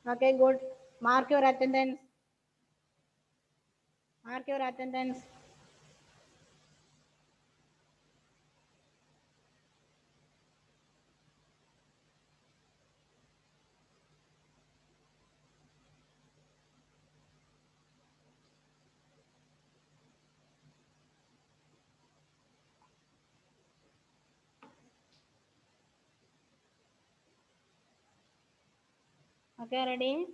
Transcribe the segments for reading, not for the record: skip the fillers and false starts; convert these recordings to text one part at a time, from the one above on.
Okay, good. Mark your attendance. Mark your attendance. Okay, ready?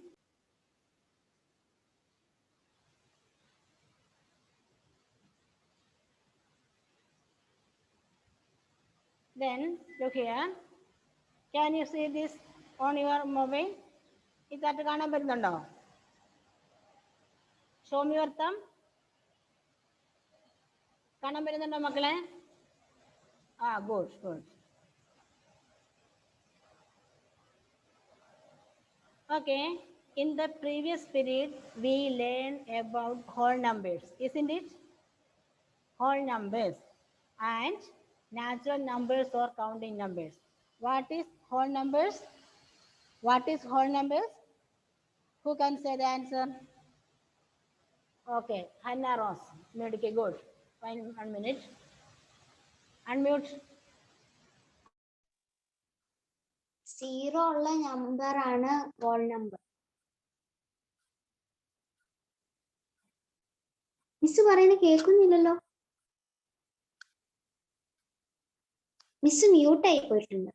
Then look here. Can you see this on your mobile? ഇതായിട്ട് കാണാൻ പറ്റുന്നുണ്ടോ? Show me your thumb. കാണാൻ പറ്റുന്നുണ്ടോ മക്കളെ? Good, good. Okay. In the previous period, we learned about whole numbers, isn't it? Whole numbers and natural numbers or counting numbers. What is whole numbers? What is whole numbers? Who can say the answer? Okay, Hannah Ross. Okay, good. Fine, 1 minute. Unmute. 0 ഉള്ള number ആണ് whole number. Miss പറയുന്നത് കേൾക്കുന്നില്ലല്ലോ. Miss mute ആയി പോയിട്ടുണ്ട്.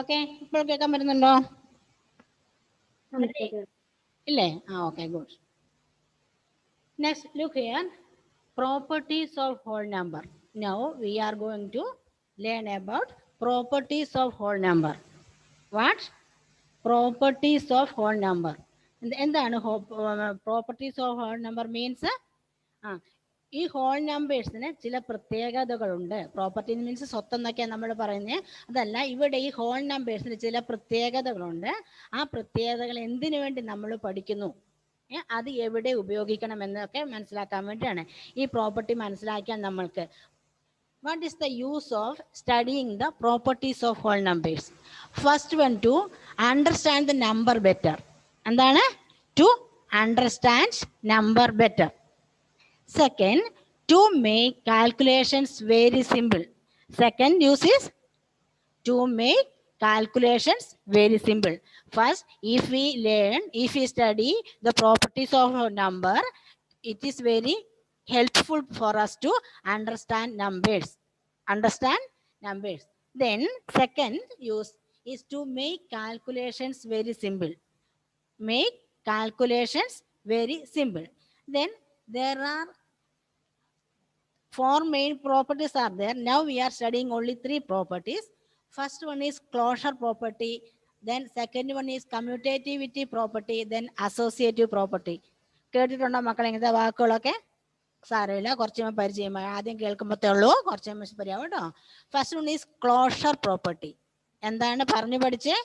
Okay, ഇപ്പോൾ കേൾക്കാൻ പറ്റുന്നുണ്ടോ? ഇല്ലേ? Okay, good. Next, look here. Properties of whole number. Now we are going to learn about properties of whole number. What? Properties of whole number. എന്താണ് properties of whole number means? ഈ whole നമ്പേഴ്സിന് ചില പ്രത്യേകതകളുണ്ട്. Property means സ്വത്തെന്നൊക്കെയാണ് നമ്മൾ പറയുന്നത്. അതല്ല, ഇവിടെ ഈ whole നമ്പേഴ്സിന് ചില പ്രത്യേകതകളുണ്ട്. ആ പ്രത്യേകതകൾ എന്തിനു വേണ്ടി നമ്മൾ പഠിക്കുന്നു, അത് എവിടെ ഉപയോഗിക്കണം എന്നൊക്കെ മനസ്സിലാക്കാൻ വേണ്ടിയാണ്. ഈ പ്രോപ്പർട്ടി മനസ്സിലാക്കിയാൽ നമ്മൾക്ക് what is the use of studying the properties of whole numbers? First one, to understand the number better. എന്താണ്? To understand number better. Second, to make calculations very simple. Second use is to make calculations very simple. First, if we study the properties of a number, it is very helpful for us to understand numbers. Then second use is to make calculations very simple. Make calculations very simple. Then there are 4 main properties are there. Now we are studying only 3 properties. First one is closure property. Then second one is commutativity property. Then associative property. കേട്ടിട്ടുണ്ടോ മക്കളെ ഇങ്ങനത്തെ വാക്കുകളൊക്കെ? സാരമില്ല, കുറച്ച് പരിചയം. ആദ്യം കേൾക്കുമ്പോഴത്തേ ഉള്ളൂ, കുറച്ച് പരിചയം കേട്ടോ. First one is closure property. എന്താണ് പറഞ്ഞു പഠിച്ചേ?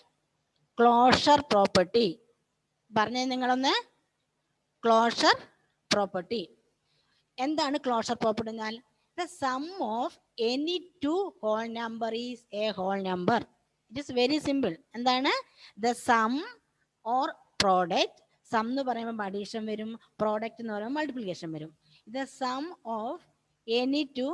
ക്ലോഷർ പ്രോപ്പർട്ടി പറഞ്ഞേ നിങ്ങളൊന്ന്. ക്ലോഷർ പ്രോപ്പർട്ടി എന്താണ്? ക്ലോഷർ പ്രോപ്പർട്ടി എന്നാൽ the sum of any two whole number is a whole number. It is very simple. എന്താണ്? The sum or product. Sum എന്ന് പറയുമ്പോൾ അഡീഷൻ വരും, പ്രോഡക്റ്റ് എന്ന് പറയുമ്പോൾ മൾട്ടിപ്ലിക്കേഷൻ വരും. The sum of any two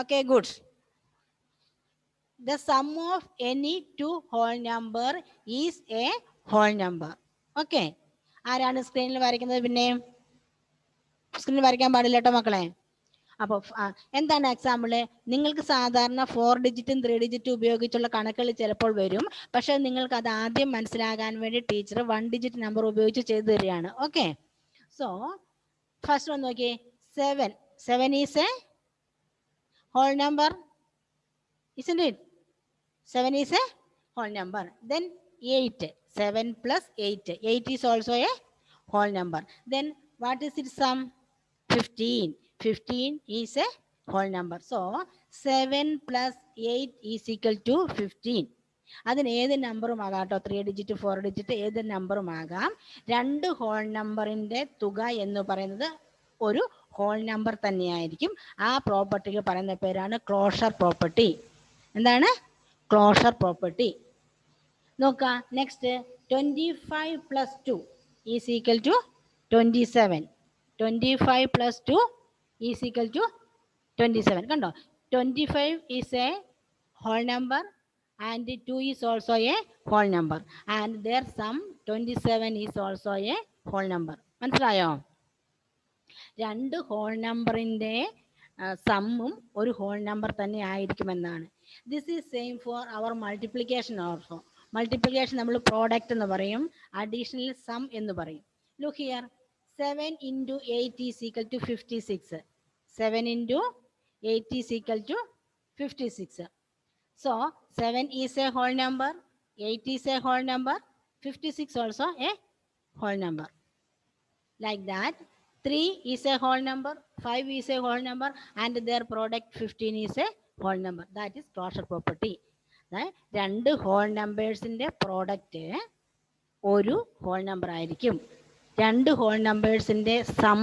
okay, good. The sum of any two whole number is a whole number. Okay. ആരാണ് സ്ക്രീനിൽ വരയ്ക്കുന്നത്? പിന്നെ സ്ക്രീനിൽ വരയ്ക്കാൻ പാടില്ല കേട്ടോ മക്കളെ. അപ്പോൾ എന്താണ് എക്സാമ്പിള്? നിങ്ങൾക്ക് സാധാരണ 4 ഡിജിറ്റും 3 ഡിജിറ്റും ഉപയോഗിച്ചുള്ള കണക്കുകൾ ചിലപ്പോൾ വരും. പക്ഷെ നിങ്ങൾക്ക് അത് ആദ്യം മനസ്സിലാകാൻ വേണ്ടി ടീച്ചർ 1 ഡിജിറ്റ് നമ്പർ ഉപയോഗിച്ച് ചെയ്തു തരികയാണ്. ഓക്കെ. സോ ഫസ്റ്റ് വന്ന് നോക്കിയേ, 7 is a whole number, isn't it? 7 is a whole number. Then 8. 7 plus 8. 8 is also a whole number. Then what is its sum? 15. 15 is a whole number. So 7 plus 8 is equal to 15. അതിന് ഏത് നമ്പറും ആകാം കേട്ടോ, 3 digit 4 digit ഏത് നമ്പറും ആകാം. രണ്ട് whole നമ്പറിൻ്റെ തുക എന്ന് പറയുന്നത് ഒരു ഹോൾ നമ്പർ തന്നെയായിരിക്കും. ആ പ്രോപ്പർട്ടിക്ക് പറയുന്ന പേരാണ് ക്ലോഷർ പ്രോപ്പർട്ടി. എന്താണ്? Closure property. നോക്കാം. Next 25 plus 2 is equal to 27. 25 plus 2 is equal to 27. കണ്ടോ, 25 is a whole number and 2 is also a whole number and their sum 27 is also a whole number. മനസ്സിലായോ? രണ്ട് whole നമ്പറിൻ്റെ സമ്മും ഒരു whole number തന്നെ ആയിരിക്കുമെന്നാണ്. This is same for our multiplication also. Multiplication നമ്മൾ product എന്ന് പറയും, അഡീഷണൽ സം എന്ന് പറയും. Look here, 7 into 8 is equal to 56. 7 into 8 is equal to 56. So 7 is a whole number, 8 is a whole number, 56 also a whole number. Like that, 3 is a whole number, 5 is a whole number, and their product 15 is a whole number. That is closure property. രണ്ട് whole നമ്പേഴ്സിൻ്റെ product ഒരു whole number ആയിരിക്കും. രണ്ട് whole നമ്പേഴ്സിൻ്റെ some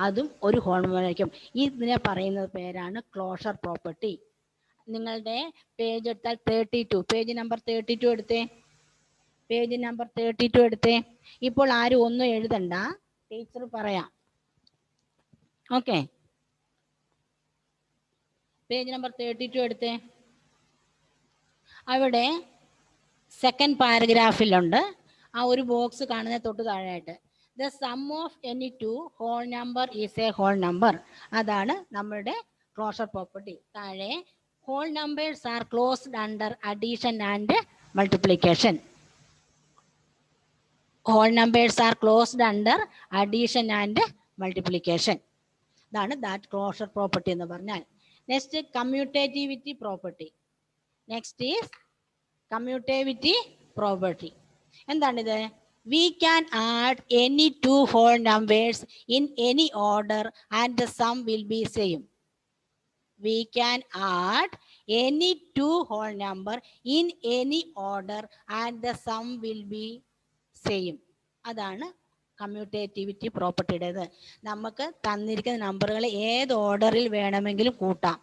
അതും ഒരു whole number ആയിരിക്കും. ഇതിനെ പറയുന്ന പേരാണ് ക്ലോഷർ പ്രോപ്പർട്ടി. നിങ്ങളുടെ പേജ് എടുത്താൽ 32, പേജ് നമ്പർ 32 എടുത്തേ, പേജ് നമ്പർ 32 എടുത്തേ. ഇപ്പോൾ ആരും ഒന്നും എഴുതണ്ട, ടീച്ചർ പറയാം. ഓക്കെ, പേജ് നമ്പർ 32 എടുത്തേ. അവിടെ സെക്കൻഡ് പാരഗ്രാഫിലുണ്ട്, ആ ഒരു ബോക്സ് കാണുന്ന തൊട്ട് താഴെയായിട്ട് the sum of any two whole number is a whole number. അതാണ് നമ്മളുടെ ക്ലോഷർ പ്രോപ്പർട്ടി. താഴെ whole numbers are closed under addition and multiplication. Whole numbers are closed under addition and multiplication. ഇതാണ് that closure property എന്ന് പറഞ്ഞാൽ. Next commutativity property. Next is commutativity property. എന്താണിത്? We can add any two whole numbers in any order and the sum will be same. We can add any two whole number in any order and the sum will be same. അതാണ് commutativity പ്രോപ്പർട്ടിയുടേത്. നമുക്ക് തന്നിരിക്കുന്ന നമ്പറുകൾ ഏത് ഓർഡറിൽ വേണമെങ്കിലും കൂട്ടാം,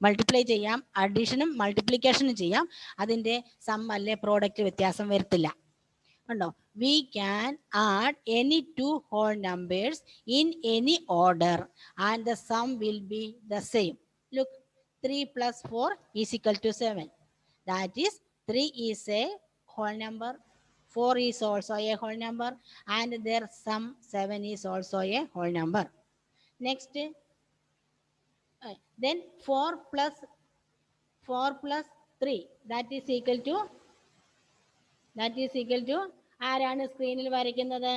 multiply ചെയ്യാം, അഡീഷനും മൾട്ടിപ്ലിക്കേഷനും ചെയ്യാം. അതിൻ്റെ സം അല്ലെ പ്രോഡക്റ്റ് വ്യത്യാസം വരത്തില്ല. കണ്ടോ, we can add any two whole numbers in any order and the sum will be the same. Look, 3 plus 4 is equal to 7. That is 3 is a whole number, 4 is also a whole number, and their sum 7 is also a whole number. Next, then 4 plus 3, that is equal to ആരാണ് സ്ക്രീനിൽ വരയ്ക്കുന്നത്?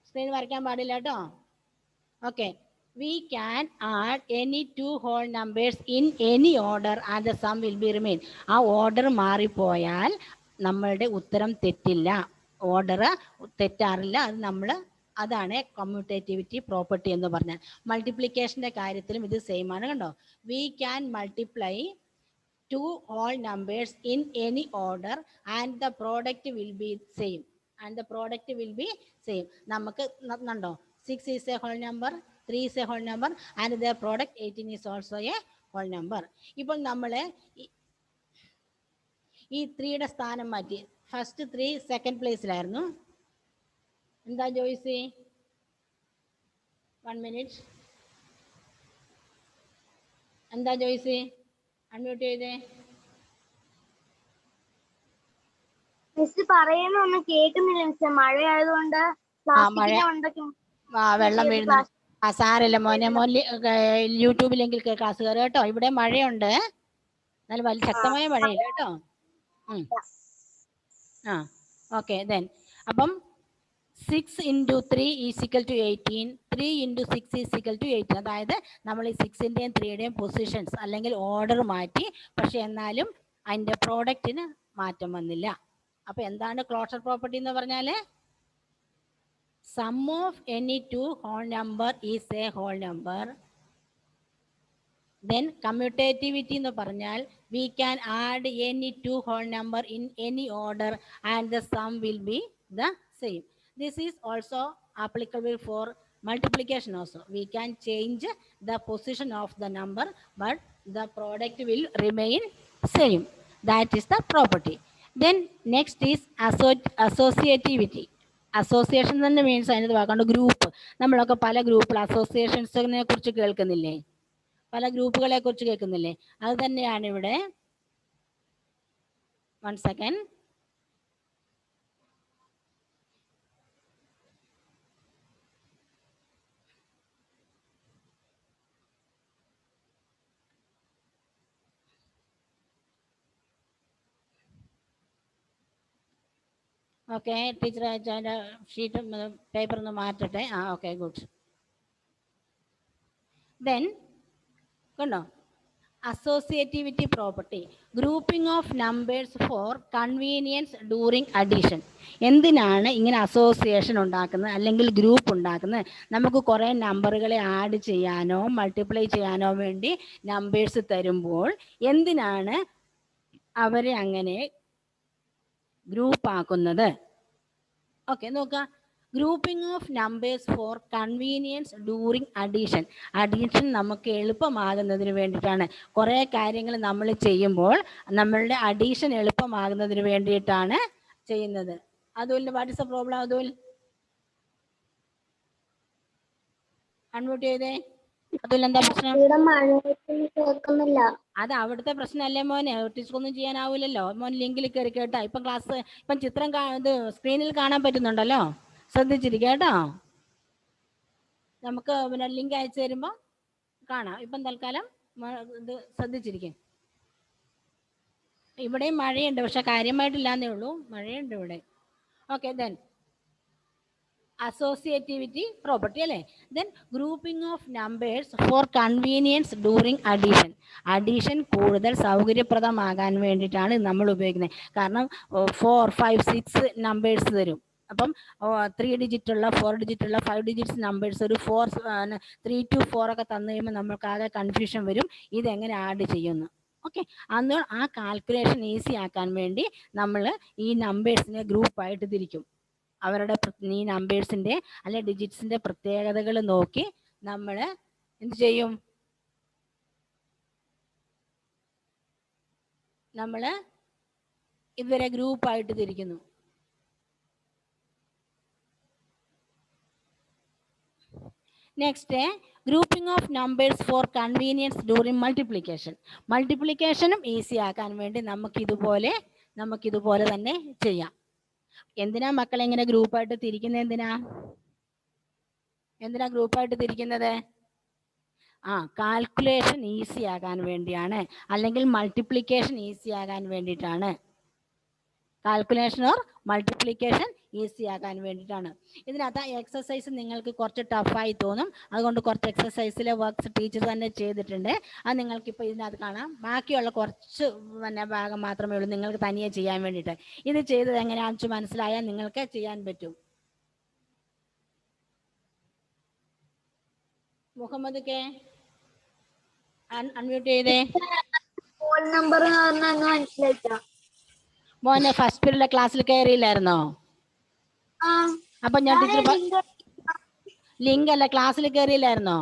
Screen വരയ്ക്കാൻ പാടില്ല കേട്ടോ. Okay, we can add any two whole numbers in any order and the sum will be remain. ആ order മാറിപ്പോയാൽ നമ്മളുടെ ഉത്തരം തെറ്റില്ല, ഓർഡർ തെറ്റാറില്ല. അത് നമ്മൾ അതാണ് കമ്മ്യൂട്ടേറ്റിവിറ്റി പ്രോപ്പർട്ടി എന്ന് പറഞ്ഞാൽ. മൾട്ടിപ്ലിക്കേഷൻ്റെ കാര്യത്തിലും ഇത് സെയിം ആണ്. കണ്ടോ, we can multiply two whole numbers in any order and the product will be same. നമുക്ക് കണ്ടോ, 6 is a whole number, 3 is a whole number and their product 18 is also a whole number. ഇപ്പോൾ നമ്മൾ ഈ 3യുടെ സ്ഥാനം മാറ്റി. First 3 second പ്ലേസിലായിരുന്നു. എന്താ ജോയ്സി? 1 minute. എന്താ ജോയ്സി? അൺമ്യൂട്ട് ചെയ്തേ. മിസ് പറയുന്നൊന്നും കേൾക്കുന്നില്ല മിസ്, മഴ ആയതുകൊണ്ട് വെള്ളം വീഴുന്നു. സാരല്ല മോനെ, യൂട്യൂബിലെങ്കിൽ ക്ലാസ് കയറുക കേട്ടോ. ഇവിടെ മഴയുണ്ട്, എന്നാലും വലിയ ശക്തമായ മഴയില്ല കേട്ടോ. ഓക്കെ, ദെൻ അപ്പം 6 into 3 is equal to 18. 3 into 6 is equal to 18. അതായത് നമ്മൾ ഈ 6-ൻ്റെയും 3-യുടെയും പൊസിഷൻസ് അല്ലെങ്കിൽ ഓർഡർ മാറ്റി, പക്ഷെ എന്നാലും അതിൻ്റെ പ്രോഡക്റ്റിന് മാറ്റം വന്നില്ല. അപ്പോൾ എന്താണ് ക്ലോഷർ പ്രോപ്പർട്ടി എന്ന് പറഞ്ഞാൽ? Sum of any two whole number is a whole number. Then commutativity എന്ന് പറഞ്ഞാൽ we can add any two whole number in any order and the sum will be the same. This is also applicable for multiplication also. We can change the position of the number, but the product will remain same. That is the property. Then next is associativity. Association തന്നെ means അതിനകത്ത് വാക്കാണ്ട് group. നമ്മളൊക്കെ പല ഗ്രൂപ്പിൽ അസോസിയേഷൻസിനെ കുറിച്ച് കേൾക്കുന്നില്ലേ? പല ഗ്രൂപ്പുകളെ കുറിച്ച് കേൾക്കുന്നില്ലേ? അത് തന്നെയാണ് ഇവിടെ. One second. ഓക്കെ, ടീച്ചർ അതിൻ്റെ ഷീറ്റ് പേപ്പർ ഒന്ന് മാറ്റട്ടെ. Okay, good. ദെൻ കണ്ടോ, associativity property, grouping of numbers for convenience during addition. എന്തിനാണ് ഇങ്ങനെ അസോസിയേഷൻ ഉണ്ടാക്കുന്നത് അല്ലെങ്കിൽ ഗ്രൂപ്പ് ഉണ്ടാക്കുന്നത്? നമുക്ക് കുറേ നമ്പറുകളെ ആഡ് ചെയ്യാനോ മൾട്ടിപ്ലൈ ചെയ്യാനോ വേണ്ടി നമ്പേഴ്സ് തരുമ്പോൾ എന്തിനാണ് അവരെ അങ്ങനെ ഗ്രൂപ്പ് ആക്കുന്നത്? ഓക്കെ, നോക്കുക. Grouping of numbers for convenience during addition. Addition നമുക്ക് എളുപ്പമാകുന്നതിന് വേണ്ടിയിട്ടാണ്. കുറേ കാര്യങ്ങൾ നമ്മൾ ചെയ്യുമ്പോൾ നമ്മളുടെ അഡീഷൻ എളുപ്പമാകുന്നതിന് വേണ്ടിയിട്ടാണ് ചെയ്യുന്നത്. Atul, what is the problem? Atul, unmute ചെയ്തേ. അതുൽ, എന്താ പ്രശ്നം? അത് അവിടുത്തെ പ്രശ്നമല്ലേ മോനെ, ടീച്ചറൊന്നും ചെയ്യാനാവില്ലല്ലോ. മോൻ ലിങ്കിൽ കയറി കേട്ടോ. ഇപ്പം ക്ലാസ്, ഇപ്പം ചിത്രം ഇത് സ്ക്രീനിൽ കാണാൻ പറ്റുന്നുണ്ടല്ലോ, ശ്രദ്ധിച്ചിരിക്കുക കേട്ടോ. നമുക്ക് പിന്നെ ലിങ്ക് അയച്ചു തരുമ്പോൾ കാണാം. ഇപ്പം തൽക്കാലം ഇത് ശ്രദ്ധിച്ചിരിക്കും. ഇവിടെയും മഴയുണ്ട്, പക്ഷെ കാര്യമായിട്ടില്ലാന്നേ ഉള്ളൂ, മഴയുണ്ട് ഇവിടെ. ഓക്കെ, ദെൻ അസോസിയേറ്റിവിറ്റി പ്രോപ്പർട്ടി അല്ലേ. Then grouping of numbers for convenience during addition. Addition കൂടുതൽ സൗകര്യപ്രദമാകാൻ വേണ്ടിയിട്ടാണ് നമ്മൾ ഉപയോഗിക്കുന്നത്. കാരണം 4, 5, 6 നമ്പേഴ്സ് തരും. അപ്പം 3 ഡിജിറ്റുള്ള 4 ഡിജിറ്റുള്ള 5 ഡിജിറ്റ്സ് നമ്പേഴ്സ് ഒരു 3 to 4 ഒക്കെ തന്നു കഴിയുമ്പോൾ നമ്മൾക്ക് ആകെ കൺഫ്യൂഷൻ വരും, ഇതെങ്ങനെ ആഡ് ചെയ്യുന്നു. ഓക്കെ, അന്ന് ആ കാൽക്കുലേഷൻ ഈസി ആക്കാൻ വേണ്ടി നമ്മൾ ഈ നമ്പേഴ്സിനെ ഗ്രൂപ്പായിട്ട് തിരിക്കും. അവരുടെ ഈ നമ്പേഴ്സിൻ്റെ അല്ലെ ഡിജിറ്റ്സിൻ്റെ പ്രത്യേകതകൾ നോക്കി നമ്മൾ എന്ത് ചെയ്യും? നമ്മൾ ഇവരെ ഗ്രൂപ്പായിട്ട് തിരിക്കുന്നു. Next, grouping of numbers for convenience during multiplication. മൾട്ടിപ്ലിക്കേഷനും ഈസി ആക്കാൻ വേണ്ടി നമുക്കിതുപോലെ തന്നെ ചെയ്യാം. എന്തിനാ മക്കളെ ഇങ്ങനെ ഗ്രൂപ്പായിട്ട് തിരിക്കുന്നത്? എന്തിനാ ഗ്രൂപ്പായിട്ട് തിരിക്കുന്നത്? കാൽക്കുലേഷൻ ഈസി ആകാൻ വേണ്ടിയാണ്, അല്ലെങ്കിൽ മൾട്ടിപ്ലിക്കേഷൻ ഈസി ആകാൻ വേണ്ടിയിട്ടാണ്. കാൽക്കുലേഷൻ ഓർ മൾട്ടിപ്ലിക്കേഷൻ ഈസി ആകാൻ വേണ്ടിയിട്ടാണ്. ഇതിനകത്ത് എക്സസൈസ് നിങ്ങൾക്ക് കുറച്ച് ടഫായി തോന്നും, അതുകൊണ്ട് കുറച്ച് എക്സസൈസിലെ വർക്ക്സ് ടീച്ചർ തന്നെ ചെയ്തിട്ടുണ്ട്. അത് നിങ്ങൾക്കിപ്പോൾ ഇതിനകത്ത് കാണാം. ബാക്കിയുള്ള കുറച്ച് ഭാഗം മാത്രമേ ഉള്ളൂ നിങ്ങൾക്ക് തനിയെ ചെയ്യാൻ വേണ്ടിയിട്ട്. ഇത് ചെയ്തത് എങ്ങനെയാണെന്ന് വെച്ച് മനസ്സിലായാൽ നിങ്ങൾക്ക് ചെയ്യാൻ പറ്റും. മുഹമ്മദ് കെ, അൺമ്യൂട്ട് ചെയ്തേ. മോനെ ഫസ്റ്റ് പീരീഡിലെ ക്ലാസ്സിൽ കയറിയില്ലായിരുന്നോ? അപ്പൊ ഞാൻ ടീച്ചർ ലിങ്ക് അല്ല, ക്ലാസ്സിൽ കയറിയില്ലായിരുന്നോ?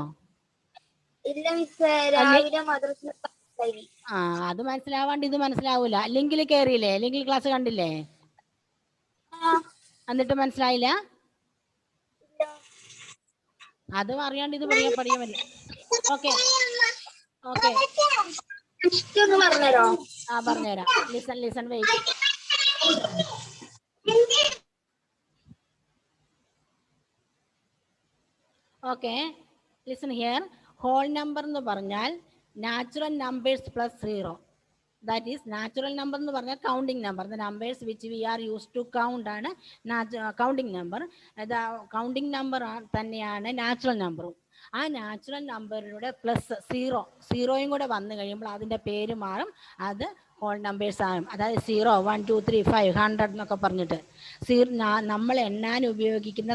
അത് മനസ്സിലാവാണ്ട് ഇത് മനസ്സിലാവൂല. ലിങ്കിൽ കയറിയില്ലേ? ലിങ്കിൽ ക്ലാസ് കണ്ടില്ലേ? എന്നിട്ട് മനസ്സിലായില്ല? അത് അറിയാണ്ട് ഇത് പഠിക്കാൻ പറ്റില്ല. ഓക്കെ ഓക്കെ, പറഞ്ഞുതരാം. Listen wait. Okay, listen here. Whole number എന്ന് പറഞ്ഞാൽ natural numbers plus 0. That is natural number എന്ന് പറഞ്ഞാൽ counting number. The numbers which we are use to count ആണ് കൗണ്ടിങ് നമ്പർ. കൗണ്ടിങ് നമ്പർ തന്നെയാണ് നാച്ചുറൽ നമ്പറും. ആ natural നമ്പറിലൂടെ പ്ലസ് സീറോയും കൂടെ വന്നു കഴിയുമ്പോൾ അതിൻ്റെ പേര് മാറും, അത് ഹോൾ നമ്പേഴ്സ് ആകും. അതായത് 0, 1, 2, 3, 5, 100 എന്നൊക്കെ പറഞ്ഞിട്ട് നമ്മൾ എണ്ണാൻ ഉപയോഗിക്കുന്ന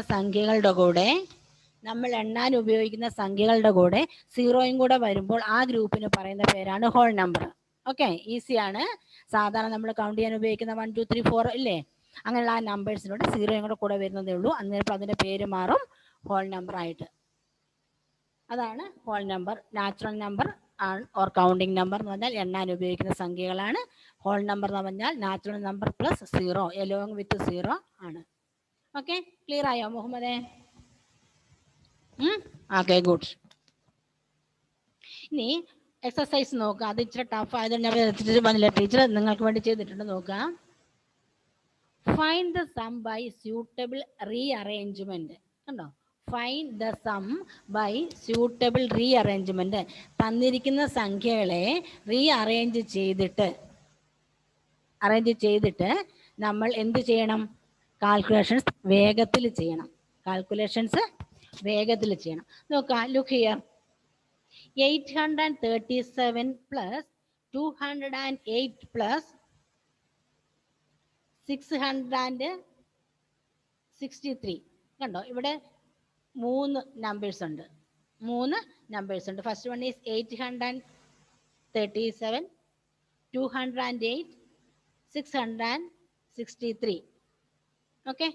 സംഖ്യകളുടെ കൂടെ സീറോയും കൂടെ വരുമ്പോൾ ആ ഗ്രൂപ്പിന് പറയുന്ന പേരാണ് ഹോൾ നമ്പർ. ഓക്കെ, ഈസിയാണ്. സാധാരണ നമ്മൾ കൗണ്ട് ചെയ്യാൻ ഉപയോഗിക്കുന്ന 1, 2, 3, 4 ഇല്ലേ, അങ്ങനെയുള്ള ആ നമ്പേഴ്സിനോട് സീറോയും കൂടെ വരുന്നതേ ഉള്ളൂ. അന്നേരം അതിൻ്റെ പേര് മാറും ഹോൾ നമ്പർ ആയിട്ട്. അതാണ് whole number. Natural number or counting number എന്ന് പറഞ്ഞാൽ എണ്ണാൻ ഉപയോഗിക്കുന്ന സംഖ്യകളാണ്. ഹോൾ നമ്പർ എന്ന് പറഞ്ഞാൽ natural number plus 0 along with 0 ആണ്. ഓക്കെ, ക്ലിയർ ആയോ മുഹമ്മദേ? Okay, good. ഇനി എക്സസൈസ് നോക്കുക. അത് ഇച്ചിരി ടഫ് ആയതുകൊണ്ട് ടീച്ചർ നിങ്ങൾക്ക് വേണ്ടി ചെയ്തിട്ടുണ്ട്, നോക്കുക. Find the sum by suitable rearrangement. കണ്ടോ, find the sum by suitable rearrangement. തന്നിരിക്കുന്ന സംഖ്യകളെ റീഅറേഞ്ച് ചെയ്തിട്ട് നമ്മൾ എന്ത് ചെയ്യണം? കാൽക്കുലേഷൻസ് വേഗത്തിൽ ചെയ്യണം. നോക്കാം, ലുക്ക് ഹിയർ. 837 plus 208 plus 663. കണ്ടോ, ഇവിടെ 3 നമ്പേഴ്സ് ഉണ്ട്. First one is 837, 208, 663. ഓക്കെ,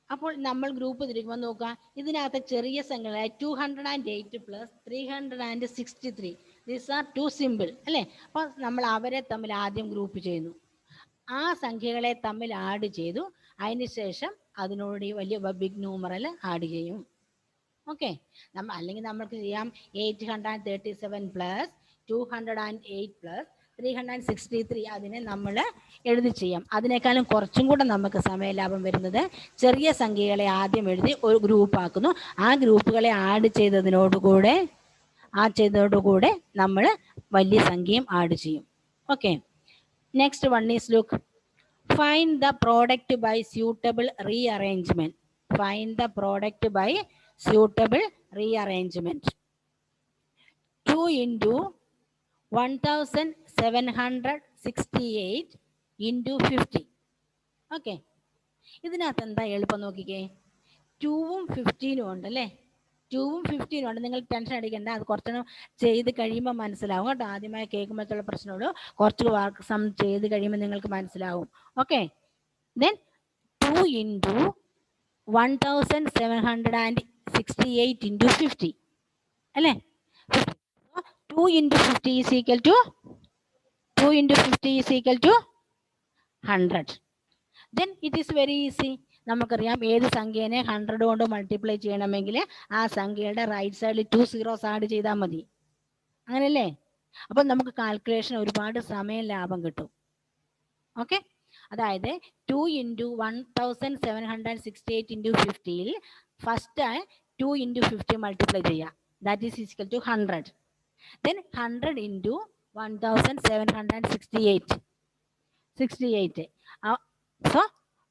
അപ്പോൾ നമ്മൾ ഗ്രൂപ്പ് തിരിക്കുമ്പോൾ നോക്കുക, ഇതിനകത്ത് ചെറിയ സംഖ്യകളായ 208 plus 363. These are too simple അല്ലേ? അപ്പോൾ നമ്മൾ അവരെ തമ്മിൽ ആദ്യം ഗ്രൂപ്പ് ചെയ്യുന്നു. ആ സംഖ്യകളെ തമ്മിൽ ആഡ് ചെയ്തു, അതിനുശേഷം അതിനോട് വലിയ ബിഗ് ന്യൂമറൽ ആഡ് ചെയ്യും. ഓക്കെ, അല്ലെങ്കിൽ നമ്മൾക്ക് ചെയ്യാം 837 പ്ലസ് 208 പ്ലസ് 363. അതിനെ നമ്മൾ എഴുതി ചെയ്യാം. അതിനേക്കാളും കുറച്ചും കൂടെ നമുക്ക് സമയലാഭം വരുന്നത് ചെറിയ സംഖ്യകളെ ആദ്യം എഴുതി ഒരു ഗ്രൂപ്പ് ആക്കുന്നു. ആ ഗ്രൂപ്പുകളെ ആഡ് ചെയ്തതോടുകൂടെ നമ്മൾ വലിയ സംഖ്യയും ആഡ് ചെയ്യും. Okay, next one is look. Find the product by suitable rearrangement. 2 into 1768 into 50. Okay, ഇതിനകത്ത് എന്താ എളുപ്പം നോക്കിക്കേ. 2ഉം 15ഉം ഉണ്ടല്ലേ? 2ഉം 15ഉം ഉണ്ട്. നിങ്ങൾ ടെൻഷൻ അടിക്കേണ്ട, അത് കുറച്ചൊന്നും ചെയ്ത് കഴിയുമ്പോൾ മനസ്സിലാവും കേട്ടോ. ആദ്യമായി കേൾക്കുമ്പോഴത്തുള്ള പ്രശ്നമുള്ളൂ. കുറച്ച് വർക്ക് സം ചെയ്ത് കഴിയുമ്പോൾ നിങ്ങൾക്ക് മനസ്സിലാവും. ഓക്കെ, ദെൻ 2 into 1768 into 50 അല്ലേ? 2 into 50 is equal to 100. Then it is very easy. നമുക്കറിയാം, ഏത് സംഖ്യേനെ 100 കൊണ്ട് മൾട്ടിപ്ലൈ ചെയ്യണമെങ്കിൽ ആ സംഖ്യയുടെ റൈറ്റ് സൈഡിൽ 2 zeros ആഡ് ചെയ്താൽ മതി. അങ്ങനെയല്ലേ? അപ്പം നമുക്ക് കാൽക്കുലേഷൻ ഒരുപാട് സമയം ലാഭം കിട്ടും. ഓക്കെ, അതായത് 2 into 1768 into 50യിൽ ഫസ്റ്റ് 2 into 50 മൾട്ടിപ്ലൈ ചെയ്യുക. That is equal to 100. Then 100 into 1768. സോ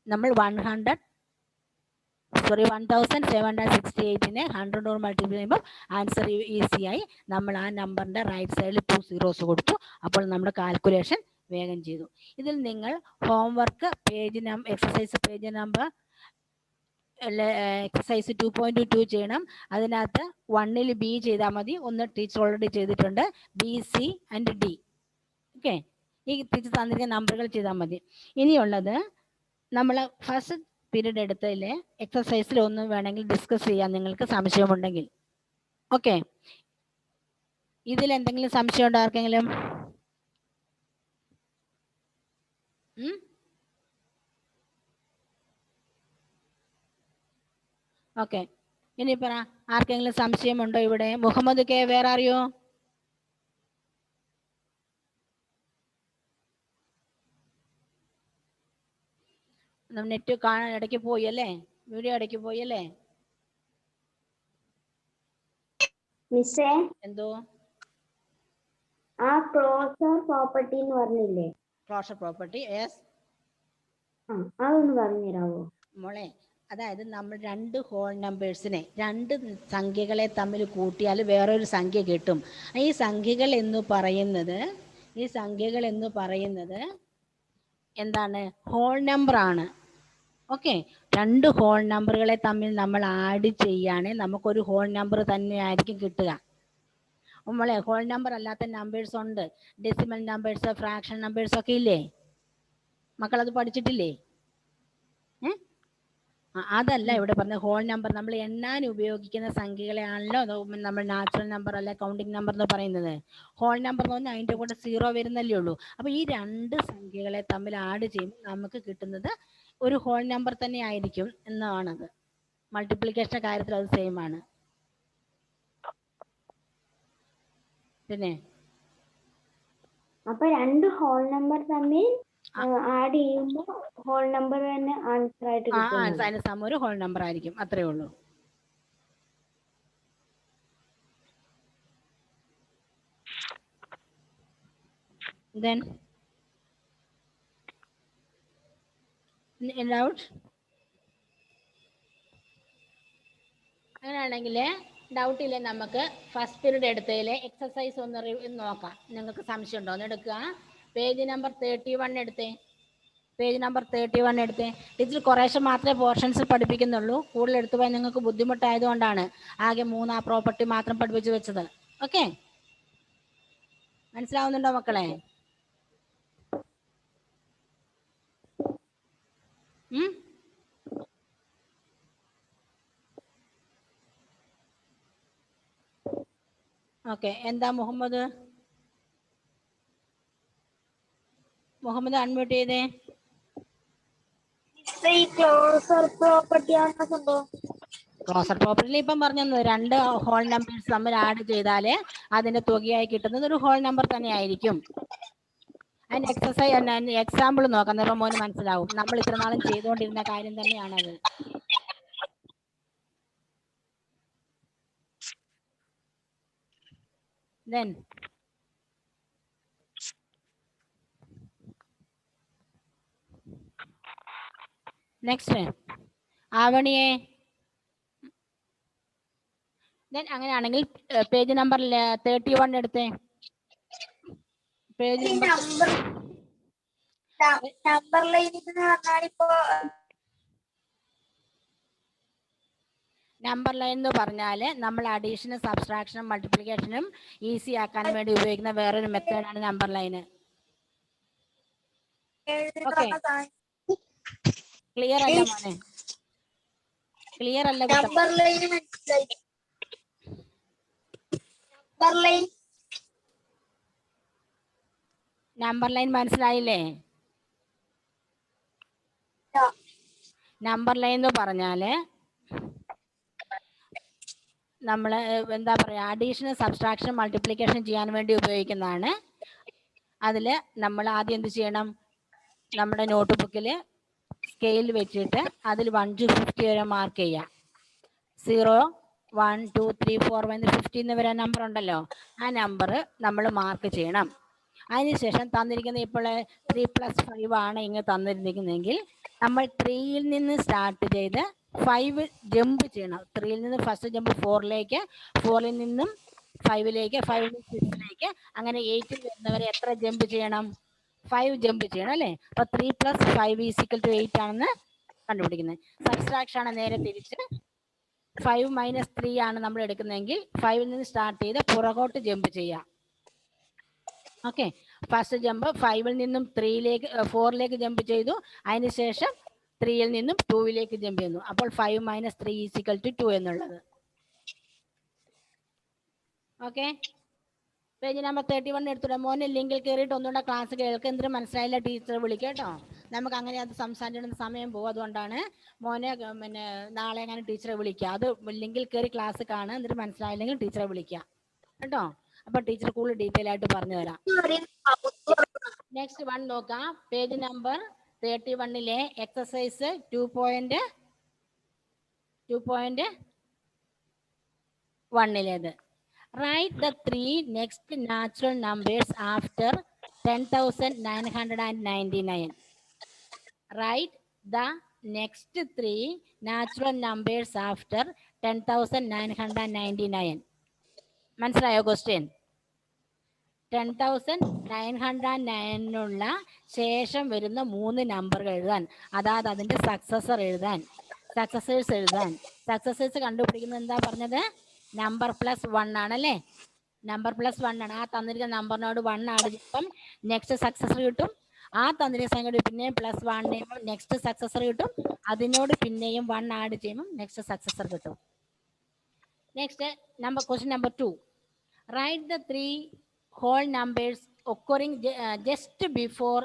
നമ്മൾ 1768നെ 100 കൊണ്ട് മൾട്ടിപ്ലൈ ചെയ്യുമ്പോൾ ആൻസർ ഈസിയായി. നമ്മൾ ആ നമ്പറിൻ്റെ റൈറ്റ് സൈഡിൽ 2 zeros കൊടുത്തു. അപ്പോൾ നമ്മുടെ കാൽക്കുലേഷൻ വേഗം ചെയ്തു. ഇതിൽ നിങ്ങൾ homework exercise page number exercise 2.2 ചെയ്യണം. അതിനകത്ത് 1ൽ ബി ചെയ്താൽ മതി. ഒന്ന് ടീച്ചർ ഓൾറെഡി ചെയ്തിട്ടുണ്ട്, B, C and D. Okay, ഈ ടീച്ചർ തന്നിരിക്കുന്ന നമ്പറുകൾ ചെയ്താൽ മതി. ഇനിയുള്ളത് നമ്മൾ ഫസ്റ്റ് പീരീഡ് എടുത്തതിലെ എക്സസൈസിൽ ഒന്ന് വേണമെങ്കിൽ ഡിസ്കസ് ചെയ്യാം, നിങ്ങൾക്ക് സംശയമുണ്ടെങ്കിൽ. ഓക്കെ, ഇതിൽ എന്തെങ്കിലും സംശയം ഉണ്ടോ ആർക്കെങ്കിലും? ഓക്കെ, ഇനി പറ, ആർക്കെങ്കിലും സംശയമുണ്ടോ? ഇവിടെ മുഹമ്മദ് കെ, വേറെ അറിയോ? നെറ്റ് കാണാൻ ഇടയ്ക്ക് പോയി അല്ലേ? വീഡിയോ ഇടയ്ക്ക് പോയി അല്ലേ? മിസ്സേ, എന്തോ ആ ക്ലോസർ പ്രോപ്പർട്ടി എന്ന് പറഞ്ഞില്ലേ? Closure property yes. അതൊന്ന് പറഞ്ഞുതരാമോ മോളെ? അതായത് നമ്മൾ രണ്ട് ഹോൾ നമ്പേഴ്സിനെ, രണ്ട് സംഖ്യകളെ തമ്മിൽ കൂട്ടിയാൽ വേറൊരു സംഖ്യ കിട്ടും. ഈ സംഖ്യകൾ എന്ന് പറയുന്നത് എന്താണ്? ഹോൾ നമ്പർ ആണ്. ഓക്കെ, രണ്ട് ഹോൾ നമ്പറുകളെ തമ്മിൽ നമ്മൾ ആഡ് ചെയ്യുകയാണെങ്കിൽ നമുക്കൊരു ഹോൾ നമ്പർ തന്നെയായിരിക്കും കിട്ടുക. നമ്മളെ ഹോൾ നമ്പർ അല്ലാത്ത നമ്പേഴ്സ് ഉണ്ട്, ഡെസിമൽ നമ്പേഴ്സ്, ഫ്രാക്ഷൻ നമ്പേഴ്സ് ഒക്കെ ഇല്ലേ? മക്കളത് പഠിച്ചിട്ടില്ലേ? അതല്ല ഇവിടെ പറഞ്ഞ ഹോൾ നമ്പർ. നമ്മൾ എണ്ണാൻ ഉപയോഗിക്കുന്ന സംഖ്യകളെയാണല്ലോ നമ്മൾ നാച്ചുറൽ നമ്പർ അല്ല കൗണ്ടിങ് നമ്പർ എന്ന് പറയുന്നത്. ഹോൾ നമ്പർ എന്ന് പറഞ്ഞാൽ അതിൻ്റെ കൂടെ 0 വരുന്നല്ലേ ഉള്ളൂ. അപ്പോൾ ഈ രണ്ട് സംഖ്യകളെ തമ്മിൽ ആഡ് ചെയ്യുമ്പോൾ നമുക്ക് കിട്ടുന്നത് ഒരു ഹോൾ നമ്പർ തന്നെ ആയിരിക്കും എന്നാണത്. മൾട്ടിപ്ലിക്കേഷൻ്റെ കാര്യത്തിൽ അത് സെയിം ആണ്. പിന്നെ അപ്പൊ രണ്ട് ഹോൾ നമ്പർ തമ്മിൽ ആഡ് ചെയ്യുമ്പോൾ ഹോൾ നമ്പർ തന്നെ ആൻസർ ആയിട്ട് കിട്ടും. അതിന് സമം ഒരു ഹോൾ നമ്പർ ആയിരിക്കും, അത്രേ ഉള്ളൂ. Then doubt? അങ്ങനെയാണെങ്കിൽ ഡൗട്ട് ഇല്ലേ? നമുക്ക് ഫസ്റ്റ് പീരീഡ് എടുത്തതിലെ എക്സസൈസ് ഒന്ന് നോക്കാം. നിങ്ങൾക്ക് സംശയം ഉണ്ടോ? ഒന്ന് എടുക്കുക. പേജ് നമ്പർ 31 എടുത്തേ. പേജ് നമ്പർ 31 എടുത്തേ. ടീച്ചർ കുറേശ്ശെ മാത്രമേ പോർഷൻസ് പഠിപ്പിക്കുന്നുള്ളൂ. കൂടുതൽ എടുത്തു പോയാൽ നിങ്ങൾക്ക് ബുദ്ധിമുട്ടായതുകൊണ്ടാണ് ആകെ 3 പ്രോപ്പർട്ടി മാത്രം പഠിപ്പിച്ചു വെച്ചത്. ഓക്കെ, മനസ്സിലാവുന്നുണ്ടോ മക്കളെ? ഓക്കെ, എന്താ മുഹമ്മദ് അൺമ്യൂട്ട് ചെയ്തേ. ക്ലോസർ പ്രോപ്പർട്ടിയിൽ ഇപ്പം പറഞ്ഞു, രണ്ട് ഹോൾ നമ്പേഴ്സ് തമ്മിൽ ആഡ് ചെയ്താൽ അതിന്റെ തുകയായി കിട്ടുന്നത് ഒരു ഹോൾ നമ്പർ തന്നെ ആയിരിക്കും. അതിന്റെ എക്സാമ്പിൾ നോക്കാം, അന്നേരം മോന് മനസ്സിലാവും. നമ്മൾ ഇത്ര നാളും ചെയ്തുകൊണ്ടിരുന്ന കാര്യം തന്നെയാണത്. Then നെക്സ്റ്റ് ആവണിയെ. ദെൻ അങ്ങനെയാണെങ്കിൽ പേജ് നമ്പർ 31 എടുത്തേ. പേജ് നമ്പർ ലൈൻ എന്ന് പറഞ്ഞാൽ നമ്മൾ അഡീഷനും സബ്സ്ട്രാക്ഷനും മൾട്ടിപ്ലിക്കേഷനും ഈസി ആക്കാൻ വേണ്ടി ഉപയോഗിക്കുന്ന വേറൊരു മെത്തേഡാണ് നമ്പർ ലൈന്. ഓക്കെ, ക്ലിയർ അല്ല മോനെ? ക്ലിയർ അല്ല? നമ്പർ ലൈൻ മനസ്സിലായില്ലേ? നമ്പർ ലൈൻ എന്ന് പറഞ്ഞാല് നമ്മൾ എന്താ പറയുക, അഡീഷനും സബ്സ്ട്രാക്ഷനും മൾട്ടിപ്ലിക്കേഷൻ ചെയ്യാൻ വേണ്ടി ഉപയോഗിക്കുന്നതാണ്. അതിൽ നമ്മൾ ആദ്യം എന്ത് ചെയ്യണം? നമ്മുടെ നോട്ട് ബുക്കിൽ സ്കെയിൽ വെച്ചിട്ട് അതിൽ 1 to 50 വരെ മാർക്ക് ചെയ്യാം. 0, 1, 2, 3, 4 50 വരെ നമ്പർ ഉണ്ടല്ലോ, ആ നമ്പർ നമ്മൾ മാർക്ക് ചെയ്യണം. അതിനുശേഷം തന്നിരിക്കുന്ന ഇപ്പോൾ 3 + 5 ആണ് ഇങ്ങ് തന്നിരിക്കുന്നതെങ്കിൽ നമ്മൾ 3യിൽ നിന്ന് സ്റ്റാർട്ട് ചെയ്ത് 5 ജമ്പ് ചെയ്യണം. 3യിൽ നിന്ന് ഫസ്റ്റ് ജമ്പ് 4ലേക്ക്, 4ൽ നിന്നും 5ലേക്ക്, 5ൽ നിന്ന് 6ലേക്ക്, അങ്ങനെ 8ൽ വരുന്നവരെ എത്ര ജമ്പ് ചെയ്യണം? 5 ജമ്പ് ചെയ്യണം അല്ലേ? അപ്പൊ 3 + 5 = 8 ആണെന്ന് കണ്ടുപിടിക്കുന്നത്. സബ്സ്ട്രാക്ഷൻ ആണ് നേരെ തിരിച്ച്. 5 - 3 ആണ് നമ്മൾ എടുക്കുന്നതെങ്കിൽ 5ൽ നിന്ന് സ്റ്റാർട്ട് ചെയ്ത് പുറകോട്ട് ജമ്പ് ചെയ്യാം. ഓക്കെ, ഫസ്റ്റ് ജമ്പ് 5ൽ നിന്നും 4ലേക്ക് ജമ്പ് ചെയ്തു. അതിനുശേഷം 3യിൽ നിന്നും 2ലേക്ക് ജമ്പ് ചെയ്യുന്നു. അപ്പോൾ 5 - 3 = 2 എന്നുള്ളത്. ഓക്കെ, പേജ് നമ്പർ 31 എടുത്തിട്ട് മോനെ ലിങ്കിൽ കയറിയിട്ട് ഒന്നുകൂടെ ക്ലാസ് കേൾക്ക്. എന്തിനും മനസ്സിലായില്ല ടീച്ചർ വിളിക്കുക കേട്ടോ. നമുക്ക് അങ്ങനെ അത് സംസാരിച്ചിട്ട് സമയം പോകും. അതുകൊണ്ടാണ് മോനെ പിന്നെ നാളെ അങ്ങനെ ടീച്ചറെ വിളിക്കുക. അത് ലിങ്കിൽ കയറി ക്ലാസ് കാണുക. എന്നിട്ട് മനസ്സിലായില്ലെങ്കിൽ ടീച്ചറെ വിളിക്കുക കേട്ടോ. അപ്പൊ ടീച്ചർ കൂടുതൽ ഡീറ്റെയിൽ ആയിട്ട് പറഞ്ഞു തരാം. നെക്സ്റ്റ് 1 നോക്കാം. പേജ് നമ്പർ 31ലെ എക്സസൈസ് 2.1ലേത്. Write the three next natural numbers after 10,999. Write the next three natural numbers after 10,999. മനസ്സിലായോ ക്വസ്റ്റ്യൻ? 10,909 ശേഷം വരുന്ന 3 നമ്പറുകൾ എഴുതാൻ, അതായത് അതിന്റെ സക്സസർ എഴുതാൻ, സക്സസേഴ്സ് എഴുതാൻ. സക്സസേഴ്സ് കണ്ടുപിടിക്കുന്നത് എന്താ പറഞ്ഞത്? നമ്പർ പ്ലസ് 1 ആണല്ലേ? നമ്പർ പ്ലസ് 1 ആണ്. ആ തന്നിരിക്കുന്ന നമ്പറിനോട് 1 ആഡ് ചെയ്യുമ്പം നെക്സ്റ്റ് സക്സസർ കിട്ടും. ആ തന്നിരിക്കുന്ന സംഖ്യയോട് പിന്നെയും പ്ലസ് 1 ചെയ്യുമ്പോൾ നെക്സ്റ്റ് സക്സസർ കിട്ടും. അതിനോട് പിന്നെയും 1 ആഡ് ചെയ്യുമ്പോൾ നെക്സ്റ്റ് സക്സസർ കിട്ടും. Next question number 2. Write the 3 whole numbers occurring just before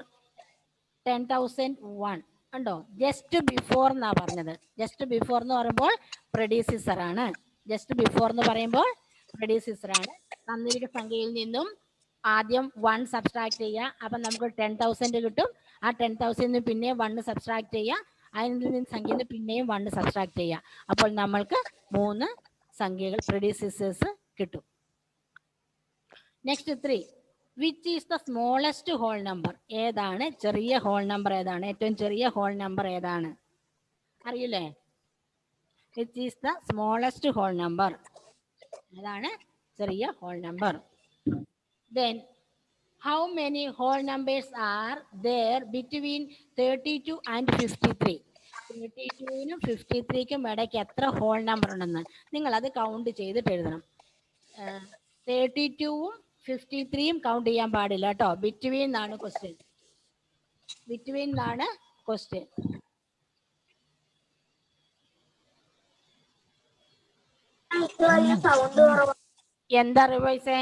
10,001. ഉണ്ടോ? ജസ്റ്റ് ബിഫോർ എന്നാ പറഞ്ഞത്. ജസ്റ്റ് ബിഫോർ എന്ന് പറയുമ്പോൾ പ്രൊഡ്യൂസർ ആണ്. ജസ്റ്റ് ബിഫോർ എന്ന് പറയുമ്പോൾ പ്രൊഡ്യൂസർ ആണ്. തന്നിരിക്കുന്ന സംഖ്യയിൽ നിന്നും ആദ്യം 1 സബ്സ്ട്രാക്ട് ചെയ്യുക. അപ്പം നമുക്ക് 10,000 കിട്ടും. ആ 10,000 നിന്ന് പിന്നെ 1 സബ്സ്ട്രാക്ട് ചെയ്യുക. അതിൽ നിന്ന് സംഖ്യയിൽ നിന്ന് പിന്നെയും 1 സബ്സ്ട്രാക്ട് ചെയ്യുക. അപ്പോൾ നമ്മൾക്ക് 3 സംഖ്യകൾ പ്രൊഡ്യൂസേഴ്സ് കിട്ടും. Next 3. Which is the smallest whole number? ഏതാണ് ചെറിയ ഹോൾ നമ്പർ? ഏതാണ് ഏറ്റവും ചെറിയ ഹോൾ നമ്പർ? ഏതാണ് അറിയില്ലേ? Which is the smallest whole number? അതാണ് ചെറിയ whole number. Then how many whole numbers are there between 32 and 53? 32നും 53ക്കും ഇടയ്ക്ക് എത്ര ഹോൾ നമ്പർ ഉണ്ടെന്ന് നിങ്ങൾ അത് കൗണ്ട് ചെയ്തിട്ട് എഴുതണം. 32ഉം 53യും കൗണ്ട് ചെയ്യാൻ പാടില്ല കേട്ടോ. ബിറ്റ്വീൻ എന്നാണ് ക്വസ്റ്റ്യൻ. ബിറ്റ്വീൻ എന്നാണ് ക്വസ്റ്റ്യൻ. എന്താ റിവൈസേ?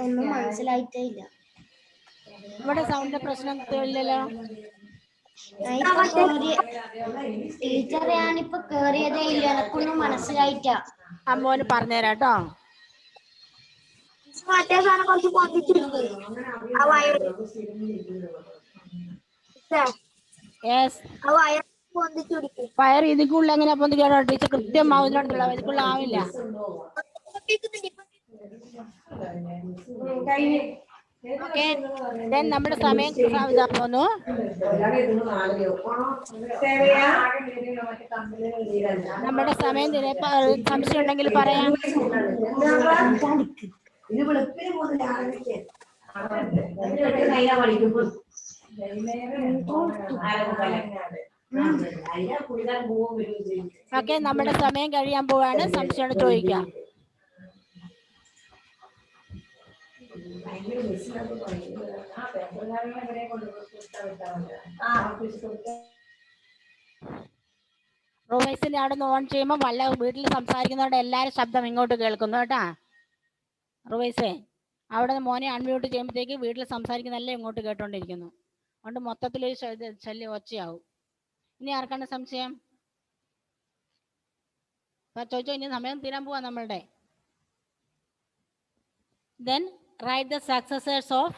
ഒന്നും മനസ്സിലായിട്ടില്ല. ഇവിടെ സൗണ്ടിന്റെ പ്രശ്നം ഇല്ലല്ലോ. ടീച്ചർ ഞാനിപ്പോ കേറിയതേ ഇല്ല, എനക്കൊന്നും മനസ്സിലായിട്ട. അമ്മോന് പറഞ്ഞുതരാം കേട്ടോ. ഫയർ ഇതിക്കുള്ള എങ്ങനെ പൊന്തിക്കാണോ ടീച്ചർ കൃത്യമാവുന്നിടത്തുള്ള ഇതിക്കുള്ള ആവില്ല. ഓക്കെ, നമ്മുടെ സമയം തോന്നുന്നു. നമ്മുടെ സമയം സംശയം ഉണ്ടെങ്കിൽ പറയാം. ഓക്കെ, നമ്മുടെ സമയം കഴിയാൻ പോവാണ്. സംശയം ചോദിക്കാം. റോവൈസിന്റെ അവിടെ നിന്ന് ഓൺ ചെയ്യുമ്പോൾ വല്ല വീട്ടിൽ സംസാരിക്കുന്നവരുടെ എല്ലാവരും ശബ്ദം ഇങ്ങോട്ട് കേൾക്കുന്നു കേട്ടാ. റോവൈസേ അവിടെ നിന്ന് മോനെ അൺമ്യൂട്ട് ചെയ്യുമ്പോഴത്തേക്ക് വീട്ടിൽ സംസാരിക്കുന്നതെല്ലാം ഇങ്ങോട്ട് കേട്ടോണ്ടിരിക്കുന്നു. അതുകൊണ്ട് മൊത്തത്തിലൊരു ശല്യം ഒച്ചയാവും. ഇനി ആർക്കാണ് സംശയം? ചോദിച്ചോ. ഇനി സമയം തീരാൻ പോവാ നമ്മളുടെ. Then write the successors of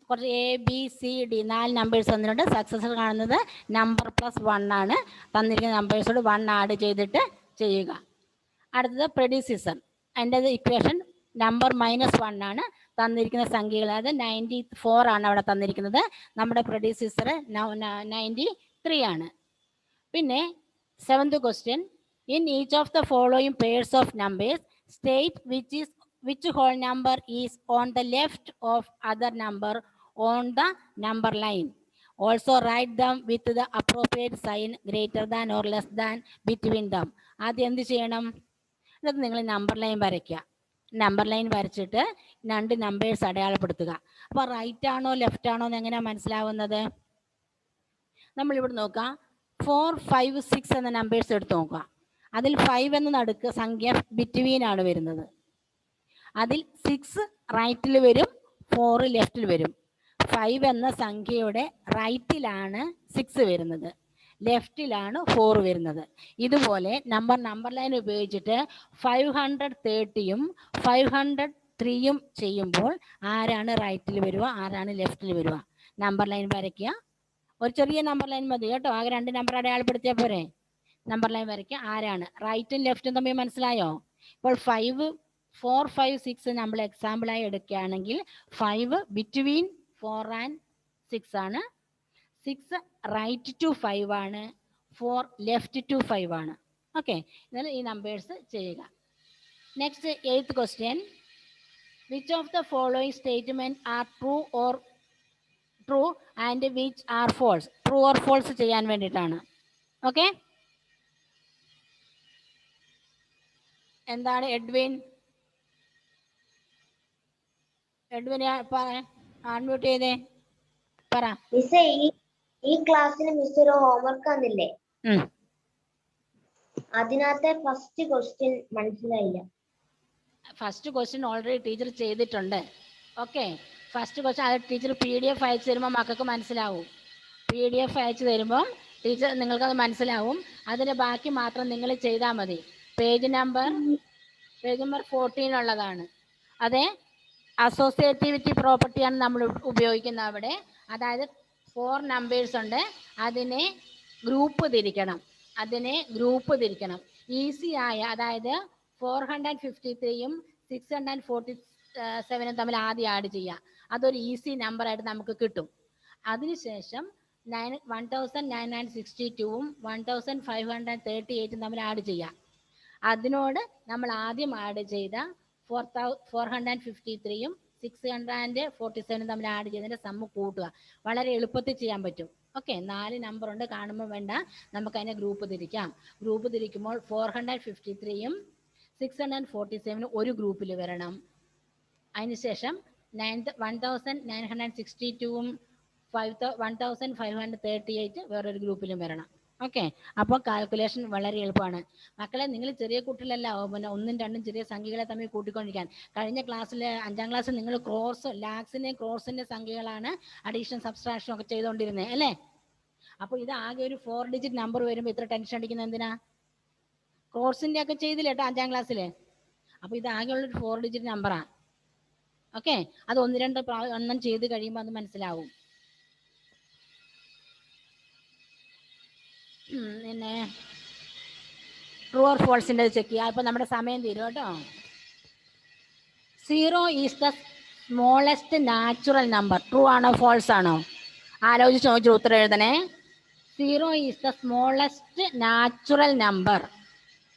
കുറച്ച് ABCD 4 നമ്പേഴ്സ് തന്നിട്ടുണ്ട്. സക്സസർ കാണുന്നത് നമ്പർ പ്ലസ് 1 ആണ്. തന്നിരിക്കുന്ന നമ്പേഴ്സോട് 1 ആഡ് ചെയ്തിട്ട് ചെയ്യുക. അടുത്തത് പ്രൊഡ്യൂസർ. അതിൻ്റെ ഇക്വേഷൻ നമ്പർ -1 ആണ്. തന്നിരിക്കുന്ന സംഖ്യകൾ അതായത് 94 ആണ് അവിടെ തന്നിരിക്കുന്നത്. നമ്മുടെ പ്രൊഡ്യൂസർ 93 ആണ്. പിന്നെ 7th question. In each of the following pairs of numbers state which whole number is on the left of other number on the number line. Also write them with the appropriate sign greater than or less than between them. ആദ്യം എന്ത് ചെയ്യണം? ഇത് നിങ്ങൾ number line വരയ്ക്കുക. Number line വരച്ചിട്ട് 2 numbers അടയാളപ്പെടുത്തുക. അപ്പോൾ right ആണോ ലെഫ്റ്റ് ആണോ എന്ന് എങ്ങനെയാണ് മനസ്സിലാവുന്നത്? നമ്മളിവിടെ നോക്കാം. 4, 5, 6 എന്ന നമ്പേഴ്സ് എടുത്ത് നോക്കുക. അതിൽ 5 എന്ന നടുക്ക് സംഖ്യ ബിറ്റ്വീൻ ആണ് വരുന്നത്. അതിൽ 6 റൈറ്റിൽ വരും, 4 ലെഫ്റ്റിൽ വരും. 5 എന്ന സംഖ്യയുടെ റൈറ്റിലാണ് 6 വരുന്നത്, ലെഫ്റ്റിലാണ് 4 വരുന്നത്. ഇതുപോലെ നമ്പർ ലൈൻ ഉപയോഗിച്ചിട്ട് 530യും 503യും ചെയ്യുമ്പോൾ ആരാണ് റൈറ്റിൽ വരിക, ആരാണ് ലെഫ്റ്റിൽ വരിക? നമ്പർ ലൈൻ വരയ്ക്കുക. ഒരു ചെറിയ നമ്പർ ലൈൻ മതി കേട്ടോ. ആകെ 2 നമ്പർ അടയാളപ്പെടുത്തിയാൽ പോരെ. നമ്പർ ലൈൻ വരയ്ക്കുക. ആരാണ് റൈറ്റും ലെഫ്റ്റും തമ്മിൽ മനസ്സിലായോ? ഇപ്പോൾ 4, 5, 6 നമ്മൾ എക്സാമ്പിളായി എടുക്കുകയാണെങ്കിൽ 5 ബിറ്റ്വീൻ 4 and 6 ആണ്, 6 റൈറ്റ് ടു 5 ആണ്, 4 ലെഫ്റ്റ് ടു 5 ആണ്. ഓക്കെ, എന്നാൽ ഈ നമ്പേഴ്സ് ചെയ്യുക. Next 8th question, which of the following statement are true and which are false? True or false ചെയ്യാൻ വേണ്ടിയിട്ടാണ്. ഓക്കെ, എന്താണ് എഡ്വിൻ അൺമ്യൂട്ട് ചെയ്തേ, പറ. മിസ്സേ, ഈ ക്ലാസ്സിന് മിസ് ഒരു ഹോംവർക്ക് തന്നില്ലേ? അതിനകത്തെ ഫസ്റ്റ് ക്വസ്റ്റ്യൻ മനസ്സിലായില്ല. ഫസ്റ്റ് ക്വസ്റ്റ്യൻ ഓൾറെഡി ടീച്ചർ ചെയ്തിട്ടുണ്ട്. ഓക്കെ, ഫസ്റ്റ് ക്വസ്റ്റ്യൻ അത് ടീച്ചർ PDF അയച്ചു തരുമ്പോൾ മക്കൾക്ക് മനസ്സിലാവും. PDF അയച്ചു തരുമ്പം ടീച്ചർ നിങ്ങൾക്കത് മനസ്സിലാവും. അതിൻ്റെ ബാക്കി മാത്രം നിങ്ങൾ ചെയ്താൽ മതി. പേജ് നമ്പർ 14 ഉള്ളതാണ്. അതെ, അസോസിയേറ്റിവിറ്റി പ്രോപ്പർട്ടിയാണ് നമ്മൾ ഉപയോഗിക്കുന്നത് അവിടെ. അതായത് 4 നമ്പേഴ്സ് ഉണ്ട്, അതിനെ ഗ്രൂപ്പ് തിരിക്കണം. ഈസി ആയ, അതായത് 453ഉം 647ഉം തമ്മിൽ ആദ്യം ആഡ് ചെയ്യുക. അതൊരു ഈസി നമ്പറായിട്ട് നമുക്ക് കിട്ടും. അതിനുശേഷം 1962ഉം 1538ഉം തമ്മിൽ ആഡ് ചെയ്യുക. അതിനോട് നമ്മൾ ആദ്യം ആഡ് ചെയ്ത 453ഉം 647ഉം തമ്മിൽ ആഡ് ചെയ്തതിൻ്റെ സമ്മ് കൂട്ടുക. വളരെ എളുപ്പത്തിൽ ചെയ്യാൻ പറ്റും. ഓക്കെ, 4 നമ്പർ ഉണ്ട്, കാണുമ്പോൾ വേണ്ട, നമുക്ക് അതിനെ ഗ്രൂപ്പ് തിരിക്കാം. ഗ്രൂപ്പ് തിരിക്കുമ്പോൾ 453ഉം 647ഉം ഒരു ഗ്രൂപ്പിൽ വരണം. അതിനുശേഷം 1962ഉം 1538 വേറൊരു ഗ്രൂപ്പിലും വരണം. ഓക്കെ, അപ്പോൾ കാൽക്കുലേഷൻ വളരെ എളുപ്പമാണ്. മക്കളെ, നിങ്ങൾ ചെറിയ കുട്ടികളല്ല, പിന്നെ 1ഉം 2ഉം ചെറിയ സംഖ്യകളെ തമ്മിൽ കൂട്ടിക്കൊണ്ടിരിക്കാൻ. കഴിഞ്ഞ ക്ലാസ്സിൽ 5ാം ക്ലാസ്സിൽ നിങ്ങൾ ലാക്സിൻ്റെ ക്രോസിൻ്റെ സംഖ്യകളാണ് അഡീഷൻ സബ്സ്ട്രാക്ഷൻ ഒക്കെ ചെയ്തുകൊണ്ടിരുന്നത് അല്ലേ? അപ്പോൾ ഇത് ആകെ ഒരു 4 ഡിജിറ്റ് നമ്പർ വരുമ്പോൾ ഇത്ര ടെൻഷൻ അടിക്കുന്നത് എന്തിനാ? ക്രോസിൻ്റെ ഒക്കെ ചെയ്തില്ല കേട്ടോ 5ാം ക്ലാസ്സിൽ. അപ്പോൾ ഇത് ആകെയുള്ളൊരു 4 ഡിജിറ്റ് നമ്പറാണ്. ഓക്കെ, അത് 1-2 എണ്ണം ചെയ്ത് കഴിയുമ്പോൾ അത് മനസ്സിലാവും. പിന്നെ ട്രൂ ഓർ ഫോൾസിൻ്റെ ചെക്ക് ചെയ്യുക. അപ്പോൾ നമ്മുടെ സമയം തീരും കേട്ടോ. 0 is the smallest natural number. True ആണോ ഫോൾസ് ആണോ? ആലോചിച്ച് നോക്കി ഉത്തരം എഴുതണേ. 0 is the smallest natural number.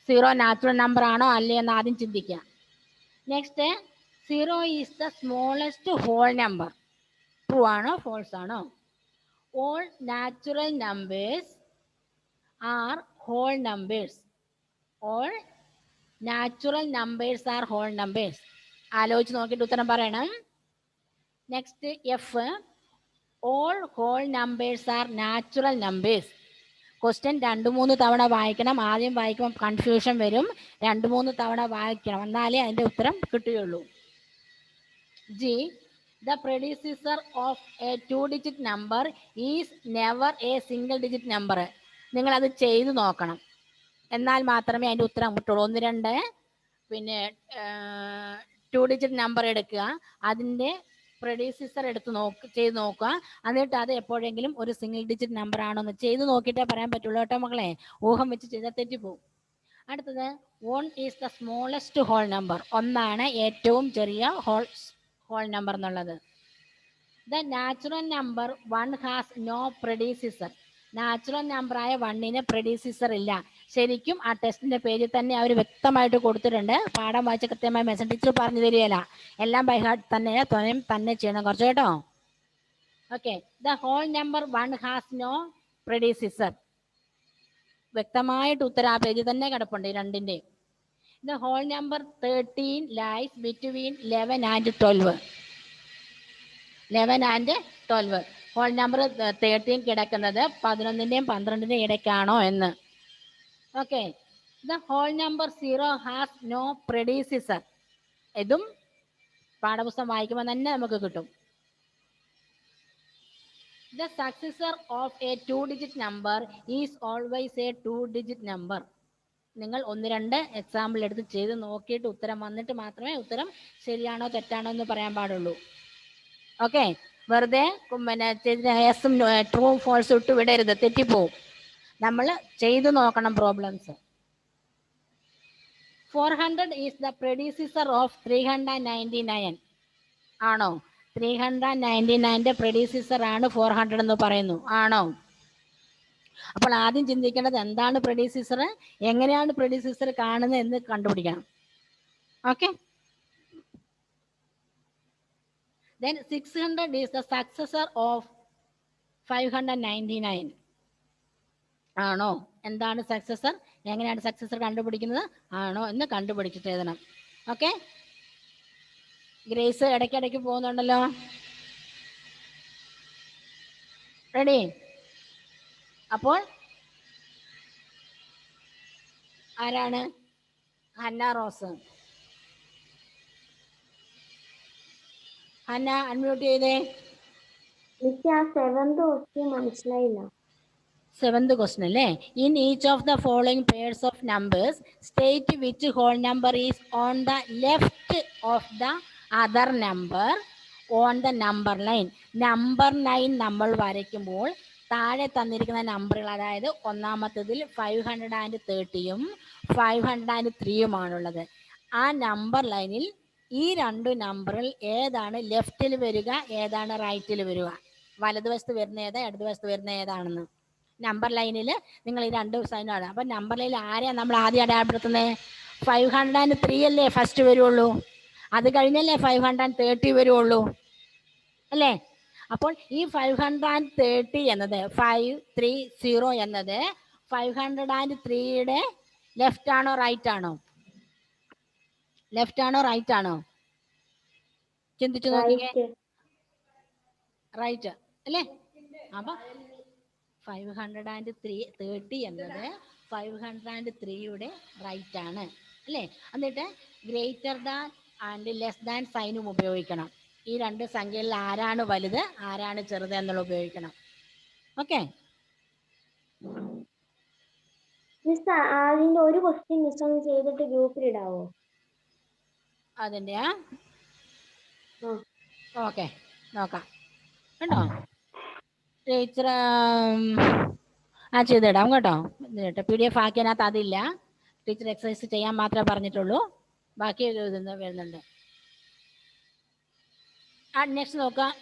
0 natural number ആണോ അല്ലേ എന്ന് ആദ്യം ചിന്തിക്കുക. Next, 0 is the smallest whole number. True ആണോ ഫോൾസ് ആണോ? All natural numbers are whole numbers. All natural numbers are whole numbers. ആലോചിച്ച് നോക്കിയിട്ട് ഉത്തരം പറയണം. Next, F, all whole numbers are natural numbers. Question 2-3 തവണ വായിക്കണം. ആദ്യം വായിക്കുമ്പോൾ കൺഫ്യൂഷൻ വരും, 2-3 തവണ വായിക്കണം, എന്നാലേ അതിൻ്റെ ഉത്തരം കിട്ടുകയുള്ളൂ. G, the predecessor of a 2-digit number is never a single digit number. നിങ്ങളത് ചെയ്തു നോക്കണം, എന്നാൽ മാത്രമേ അതിൻ്റെ ഉത്തരം കിട്ടുള്ളൂ. 1, 2 പിന്നെ 2-digit നമ്പർ എടുക്കുക, അതിൻ്റെ പ്രെഡിസിസർ ചെയ്ത് നോക്കുക, എന്നിട്ട് അത് എപ്പോഴെങ്കിലും ഒരു സിംഗിൾ ഡിജിറ്റ് നമ്പർ ആണോ എന്ന് ചെയ്ത് നോക്കിയിട്ടേ പറയാൻ പറ്റുള്ളൂ കേട്ടോ മക്കളെ. ഊഹം വെച്ച് ചെയ്താൽ തെറ്റിപ്പോവും. അടുത്തത്, 1 is the smallest whole number. 1 ഏറ്റവും ചെറിയ ഹോൾ നമ്പർ എന്നുള്ളത്. The natural number 1 has no predecessor. Natural നമ്പറായ 1ന് പ്രെഡിസിസർ ഇല്ല. ശരിക്കും ആ ടെസ്റ്റിന്റെ പേജിൽ തന്നെ അവർ വ്യക്തമായിട്ട് കൊടുത്തിട്ടുണ്ട്. പാഠം വായിച്ച് കൃത്യമായി മെസ്സേജ് ടീച്ചർ പറഞ്ഞു തരികയില്ല, എല്ലാം ബൈ ഹാർട്ട് തന്നെ ചെയ്യണം കുറച്ച് കേട്ടോ. Okay, the whole number 1 has no predecessor. വ്യക്തമായിട്ട് ഉത്തരം ആ പേജിൽ തന്നെ കിടപ്പുണ്ട് 2ന്റെ. The whole number 13 lies between 11 and 12. 11 and 12. Whole number 13 കിടക്കുന്നത് 11ന്റെയും 12ന്റെയും ഇടയ്ക്കാണോ എന്ന്. Okay, the whole number 0 has no predecessor. ഇതും പാഠപുസ്തകം വായിക്കുമ്പോൾ തന്നെ നമുക്ക് കിട്ടും. The successor of a 2-digit number is always a 2-digit number. നിങ്ങൾ 1-2 എക്സാമ്പിൾ എടുത്ത് ചെയ്ത് നോക്കിയിട്ട് ഉത്തരം വന്നിട്ട് മാത്രമേ ഉത്തരം ശരിയാണോ തെറ്റാണോ എന്ന് പറയാൻ പാടുള്ളൂ. ഓക്കെ, വെറുതെ പിന്നെ എസും ട്രൂ ഫോൾസ് ഇട്ട് വിടരുത്, തെറ്റിപ്പോവും. നമ്മൾ ചെയ്തു നോക്കണം problems. 400 is the producer of 399 ആണോ? 399ന്റെ പ്രൊഡ്യൂസർ ആണ് 400 എന്ന് പറയുന്നു, ആണോ? അപ്പോൾ ആദ്യം ചിന്തിക്കേണ്ടത് എന്താണ് പ്രൊഡ്യൂസർ, എങ്ങനെയാണ് പ്രൊഡ്യൂസർ കാണുന്നത് എന്ന് കണ്ടുപിടിക്കണം. Okay. Then 600 is the successor of 599 ആണോ? എന്താണ് സക്സസർ, എങ്ങനെയാണ് സക്സസർ കണ്ടുപിടിക്കുന്നത്, ആണോ എന്ന് കണ്ടുപിടിച്ചിട്ട് എഴുതണം. ഓക്കെ. ഗ്രേസ് ഇടയ്ക്കിടയ്ക്ക് പോകുന്നുണ്ടല്ലോ. റെഡി? അപ്പോൾ ആരാണ്? Hannah rose. ഹന്ന അൺമ്യൂട്ട് ചെയ്തേ. മനസ്സിലായില്ല. 7th question അല്ലേ? In each of the following pairs of numbers state which whole number is on the left of the other number on the number line. Number line നമ്മൾ വരയ്ക്കുമ്പോൾ താഴെ തന്നിരിക്കുന്ന നമ്പറുകൾ, അതായത് ഒന്നാമത്തതിൽ 530യും 503യുമാണുള്ളത്. ആ നമ്പർ ലൈനിൽ ഈ രണ്ട് നമ്പറിൽ ഏതാണ് ലെഫ്റ്റിൽ വരിക, ഏതാണ് റൈറ്റിൽ വരിക, വലതുവശത്ത് വരുന്ന ഏതാ, ഇടതുവശത്ത് വരുന്ന ഏതാണെന്ന്. നമ്പർ ലൈനിൽ നിങ്ങൾ ഈ രണ്ട് സൈനാണ്. അപ്പം നമ്പർ ലൈനിൽ ആരെയാണ് നമ്മൾ ആദ്യം അടയാളപ്പെടുത്തുന്നത്? 503 അല്ലേ ഫസ്റ്റ് വരുള്ളൂ, അത് കഴിഞ്ഞല്ലേ 530 വരുള്ളൂ അല്ലേ? അപ്പോൾ ഈ 530 എന്നത് 530 എന്നത് 503യുടെ ലെഫ്റ്റ് ആണോ റൈറ്റ് ആണോ? ലെഫ്റ്റ് ആണോ റൈറ്റ് ആണോ? ചിന്തിച്ചു നോക്കിക്കേ. റൈറ്റ് അല്ലേ? അപ്പൊ 530 എന്നത് 503യുടെ റൈറ്റ് ആണ് അല്ലേ? എന്നിട്ട് greater than and less than സൈനും ഉപയോഗിക്കണം. ഈ രണ്ട് സംഖ്യകളിൽ ആരാണ് വലുത്, ആരാണ് ചെറുത് എന്നുള്ളത് ഉപയോഗിക്കണം. ഓക്കെ. അതിന്റെ ഒരു ക്വസ്റ്റ്യൻ മിസ് ഒന്ന് ചെയ്തിട്ട് ഗ്രൂപ്പിൽ ഇടാവോ? അതിൻ്റെ ഓക്കെ നോക്കാം കേട്ടോ. ടീച്ചർ ചെയ്തിടാം കേട്ടോ. PDF ആക്കിയതിനകത്ത് അതില്ല. ടീച്ചർ എക്സസൈസ് ചെയ്യാൻ മാത്രമേ പറഞ്ഞിട്ടുള്ളൂ, ബാക്കി വരുന്നുണ്ട്. നെക്സ്റ്റ് നോക്കാം.